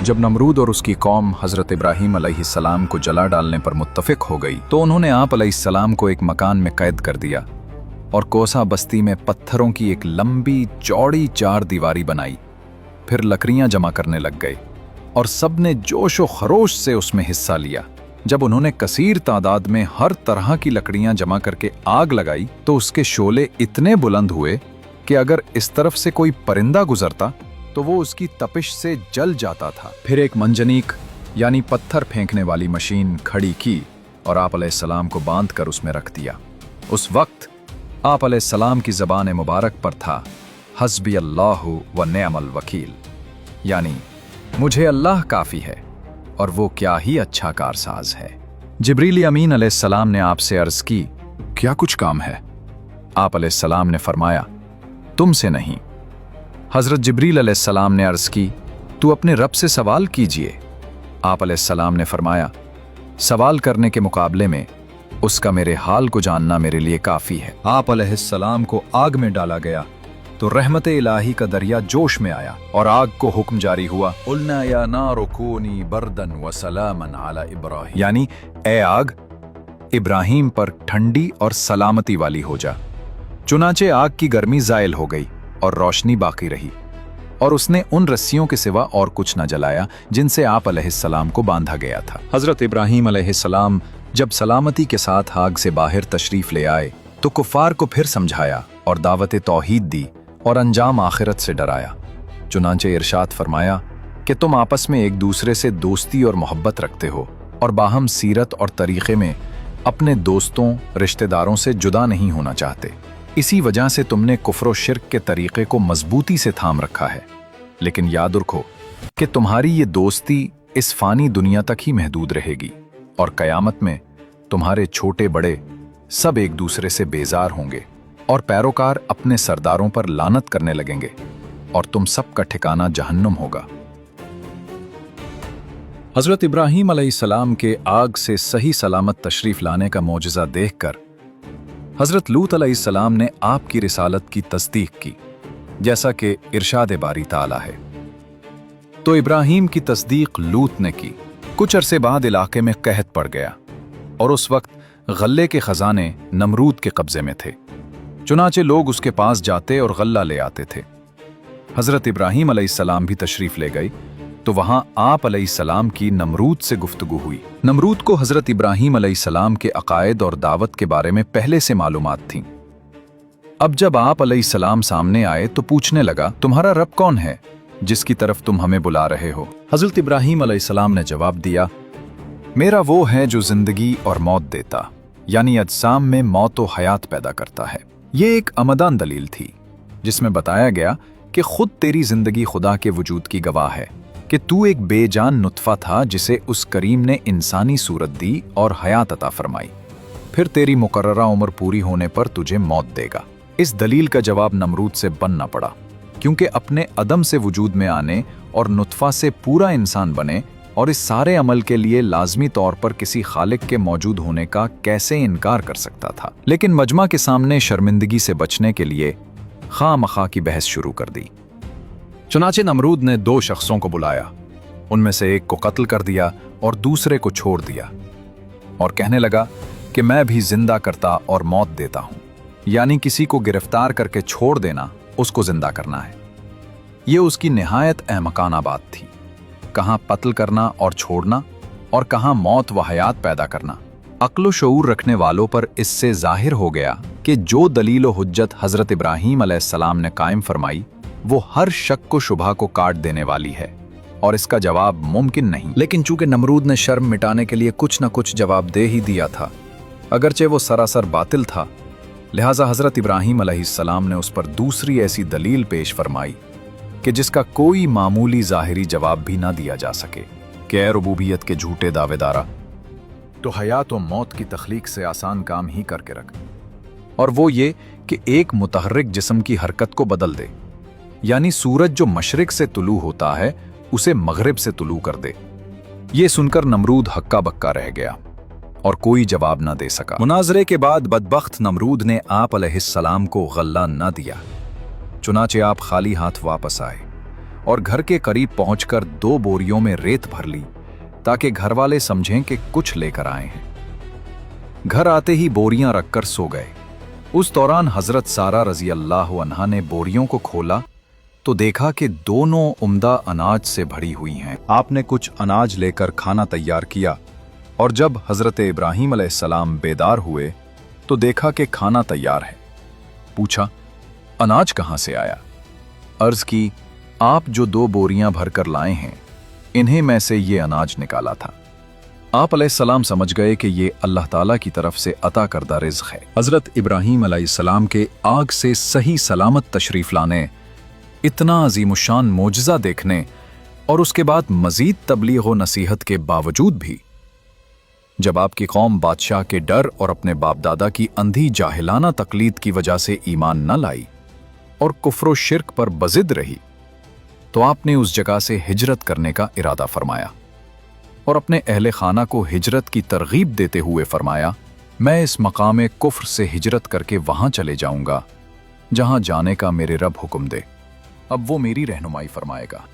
जब नमरूद और उसकी कौम हजरत इब्राहीम अलैहिस्सलाम को जला डालने पर मुत्तफिक हो गई तो उन्होंने आप अलैहिस्सलाम को एक मकान में कैद कर दिया और कोसा बस्ती में पत्थरों की एक लंबी चौड़ी चार दीवारी बनाई। फिर लकड़ियां जमा करने लग गए और सबने जोश व खरोश से उसमें हिस्सा लिया। जब उन्होंने कसीर तादाद में हर तरह की लकड़ियां जमा करके आग लगाई तो उसके शोले इतने बुलंद हुए कि अगर इस तरफ से कोई परिंदा गुजरता तो वो उसकी तपिश से जल जाता था। फिर एक मंजनीक यानी पत्थर फेंकने वाली मशीन खड़ी की और आप अलैहिस्सलाम को बांध कर उसमें रख दिया। उस वक्त आप अलैहिस्सलाम की ज़बान मुबारक पर था हस्बी अल्लाहु व निअमल वकील, यानी मुझे अल्लाह काफ़ी है और वो क्या ही अच्छा कारसाज है। जिब्रील अमीन अलैहिस्सलाम ने आपसे अर्ज़ की, क्या कुछ काम है? आप अलैहिस्सलाम ने फरमाया, तुमसे नहीं। हज़रत जिब्रील अलैहिस्सलाम ने अर्ज़ की, तू अपने रब से सवाल कीजिए। आप अलैहिस्सलाम ने फरमाया, सवाल करने के मुकाबले में उसका मेरे हाल को जानना मेरे लिए काफ़ी है। आप अलैहिस्सलाम को आग में डाला गया तो रहमत इलाही का दरिया जोश में आया और आग को हुक्म जारी हुआ, उल्ना या नारु कूनी बर्दन व सलामन अला इब्राहीम, यानी ए आग इब्राहीम पर ठंडी और सलामती वाली हो जा। चुनाचे आग की गर्मी ज़ायल हो गई और रोशनी बाकी रही और उसने उन रस्सियों के सिवा और कुछ न जलाया जिनसे आप अलैहिस्सलाम को बांधा गया था। हज़रत इब्राहीम अलैहिस्सलाम जब सलामती के साथ आग से बाहर तशरीफ ले आए तो कुफ़ार को फिर समझाया और दावत तौहीद दी और अंजाम आखिरत से डराया। चुनांचे इरशाद फरमाया कि तुम आपस में एक दूसरे से दोस्ती और मोहब्बत रखते हो और बाहम सीरत और तरीक़े में अपने दोस्तों रिश्तेदारों से जुदा नहीं होना चाहते। इसी वजह से तुमने कुफ्र और शिर्क के तरीक़े को मजबूती से थाम रखा है। लेकिन याद रखो कि तुम्हारी ये दोस्ती इस फ़ानी दुनिया तक ही महदूद रहेगी और क़यामत में तुम्हारे छोटे बड़े सब एक दूसरे से बेजार होंगे और पैरोकार अपने सरदारों पर लानत करने लगेंगे और तुम सब का ठिकाना जहन्नुम होगा। हज़रत इब्राहीम अलैहिस्सलाम के आग से सही सलामत तशरीफ़ लाने का मौजज़ा देखकर हज़रत लूत अलैहिस्सलाम ने आपकी रिसालत की तस्दीक की, जैसा कि इरशाद बारी ताला है। तो इब्राहीम की तस्दीक लूत ने की। कुछ अरसे बाद इलाके में कहत पड़ गया और उस वक्त गल्ले के खजाने नमरूद के कब्जे में थे। चुनाचे लोग उसके पास जाते और गल्ला ले आते थे। हज़रत इब्राहीम अलैहिस्सलाम भी तशरीफ़ ले गए तो वहां आप अलैहिस्सलाम की नमरूद से गुफ्तगू हुई। नमरूद को हज़रत इब्राहीम अलैहिस्सलाम के अकायद और दावत के बारे में पहले से मालूमात थीं। अब जब आप अलैहिस्सलाम सामने आए तो पूछने लगा, तुम्हारा रब कौन है जिसकी तरफ तुम हमें बुला रहे हो? हज़रत इब्राहीम अलैहिस्सलाम ने जवाब दिया, मेरा वो है जो जिंदगी और मौत देता, यानी अजसाम में मौत व हयात पैदा करता है। ये एक अमदान दलील थी जिसमें बताया गया कि खुद तेरी जिंदगी खुदा के वजूद की गवाह है कि तू एक बेजान नुत्फा था जिसे उस करीम ने इंसानी सूरत दी और हयात अता फरमाई। फिर तेरी मुकर्ररा उम्र पूरी होने पर तुझे मौत देगा। इस दलील का जवाब नमरूद से बनना पड़ा, क्योंकि अपने अदम से वजूद में आने और नुत्फा से पूरा इंसान बने और इस सारे अमल के लिए लाजमी तौर पर किसी खालिक के मौजूद होने का कैसे इनकार कर सकता था। लेकिन मजमा के सामने शर्मिंदगी से बचने के लिए खामखा की बहस शुरू कर दी। चुनाचे नमरूद ने दो शख्सों को बुलाया, उनमें से एक को कत्ल कर दिया और दूसरे को छोड़ दिया और कहने लगा कि मैं भी जिंदा करता और मौत देता हूं, यानी किसी को गिरफ्तार करके छोड़ देना उसको जिंदा करना है। ये उसकी निहायत अहमकाना बात थी। कहां कत्ल करना और छोड़ना और कहां मौत व हयात पैदा करना। अक्ल व शऊर रखने वालों पर इससे जाहिर हो गया कि जो दलील व हुज्जत हज़रत इब्राहीम अलैहिस्सलाम ने कायम फरमाई वो हर शक को शुबहा को काट देने वाली है और इसका जवाब मुमकिन नहीं। लेकिन चूंकि नमरूद ने शर्म मिटाने के लिए कुछ न कुछ जवाब दे ही दिया था, अगरचे वो सरासर बातिल था, लिहाजा हज़रत इब्राहीम अलैहिस्सलाम ने उस पर दूसरी ऐसी दलील पेश फरमाई कि जिसका कोई मामूली ज़ाहिरी जवाब भी ना दिया जा सके कि ए रुबूबियत के झूठे दावेदारा, तो हयात व मौत की तख्लीक से आसान काम ही करके रख, और वो ये कि एक मुतहर्रिक जिस्म की हरकत को बदल दे, यानी सूरज जो मशरिक से तुलू होता है उसे मगरिब से तुलू कर दे। ये सुनकर नमरूद हक्का बक्का रह गया और कोई जवाब न दे सका। मुनाजरे के बाद बदबख्त नमरूद ने आप अलैहिस्सलाम को गल्ला न दिया, चुनाचे आप खाली हाथ वापस आए और घर के करीब पहुंचकर 2 बोरियों में रेत भर ली ताकि घर वाले समझें कि कुछ लेकर आए हैं। घर आते ही बोरियां रखकर सो गए। उस दौरान हजरत सारा रजी अल्लाह अन्हा ने बोरियों को खोला तो देखा कि दोनों उम्दा अनाज से भरी हुई हैं। आपने कुछ अनाज लेकर खाना तैयार किया और जब हजरत इब्राहीम अलैहिस्सलाम बेदार हुए तो देखा कि खाना तैयार है। पूछा, अनाज कहां से आया? अर्ज की, आप जो 2 बोरियां भरकर लाए हैं, इन्हें में से ये अनाज निकाला था। आप अलैहिस्सलाम समझ गए कि ये अल्लाह ताला की तरफ से अता करदा रिज़्क़ है। हजरत इब्राहीम अलैहिस्सलाम के आग से सही सलामत तशरीफ लाने, इतना अजीमुशान मोजज़ा देखने और उसके बाद मजीद तबलीग व नसीहत के बावजूद भी जब आपकी कौम बादशाह के डर और अपने बाप दादा की अंधी जाहिलाना तकलीद की वजह से ईमान न लाई और कुफ्र व शिर्क पर बजिद रही, तो आपने उस जगह से हिजरत करने का इरादा फरमाया और अपने अहले खाना को हिजरत की तरगीब देते हुए फरमाया, मैं इस मकाम कुफ्र से हिजरत करके वहां चले जाऊंगा जहां जाने का मेरे रब हुक्म दे, अब वो मेरी रहनुमाई फरमाएगा।